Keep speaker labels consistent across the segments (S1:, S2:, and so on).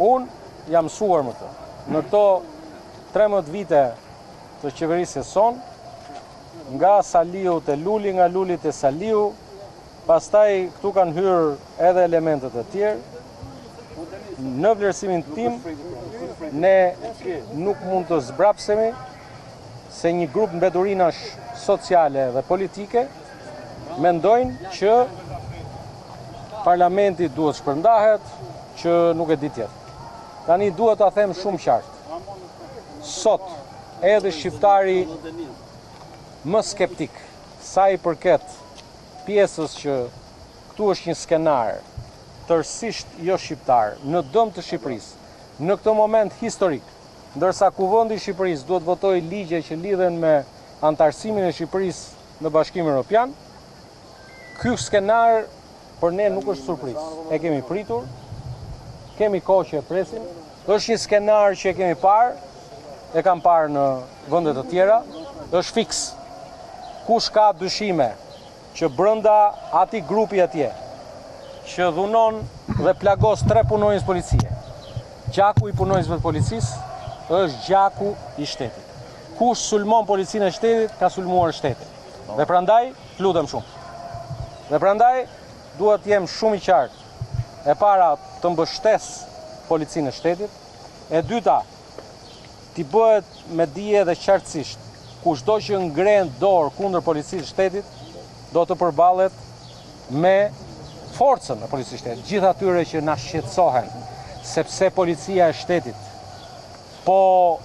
S1: Unë jam mësuar më këtë. Në këto 13 vite të qeverisjes son, nga Saliu te Luli, nga Luli te Saliu, pastaj këtu kanë hyrë edhe elementet e tjerë. Në vlerësimin tim, ne nuk mund të zbrapsemi se një grup mbetërinash sociale dhe politike mendojnë që parlamenti duhet shpërndahet, që nuk e di tjetër. Tani duhet ta them shumë qartë. Sot edhe shqiptari më skeptik sa i përket pjesës që këtu është një skenar tërësisht jo shqiptar, në dëm të Shqipërisë, në këtë moment historik, ndërsa Kuvendi i Shqipërisë duhet votoj ligje që lidhen me antarësimin e Shqipërisë në Bashkimin Evropian, ky skenar për ne nuk është surprizë. E kemi pritur, kemi kohë që e presim, është një skenar që e kemi parë, e kam parë në vende të tjera, është fiks. Kush ka dyshime që brenda atij grupi atje që dhunon dhe plagos 3 punonjës policie. Gjaku i punonjësve të policisë është gjaku i shtetit. Kush sulmon policinë e shtetit, ka sulmuar shtetin. Dhe prandaj, lutem shumë. Dhe prandaj, duhet jem shumë i qartë. E para, të mbështes policinë e shtetit. E dyta, t'i bëhet me dije dhe qartësisht. Kushdo që ngren dorë kundër policisë shtetit, do të përballet me forcën e policisë shtetit. Gjithë atyre që na shqetësohen sepse policia e shtetit po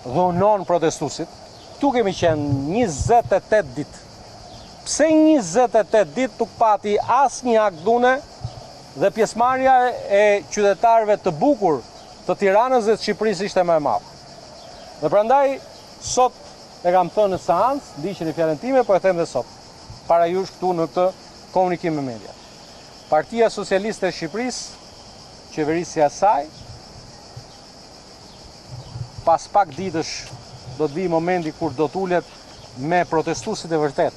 S1: dhunon protestuesit. Tu kemi qenë 28 ditë. Pse 28 ditë nuk pati asnjë akt dhune dhe pjesëmarrja e qytetarëve të bukur të Tiranës dhe të Shqipërisë ishte më e madhe. Dhe prandaj sot e kam thënë në seancë, ndiqeni fjalën time, po e them edhe sot, para jush këtu në këtë komunikim me media. Partia Socialiste e Shqipërisë, qeverisja e saj, pas pak ditësh do të vijë momenti kur do të ulet me protestuesit e vërtet.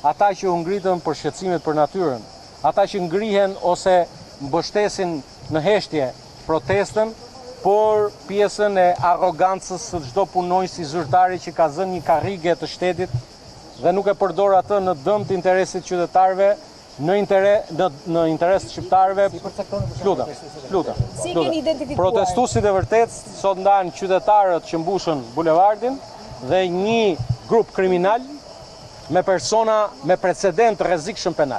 S1: Ata që u ngritën për shqetësimet për natyrën, ata që ngrihen ose mbështesin në heshtje protestën por pjesën e arrogancës së çdo punonjësi zyrtari që ka zënë një karrige të shtetit dhe nuk e përdor atë në dëm të interesit qytetarëve, në interes të shqiptarëve. Lutem.
S2: Si keni identifikuar?
S1: Protestuesit e vërtet sot ndanë qytetarët që mbushën bulevardin dhe një grup kriminal me persona me precedent rrezikshëm penal.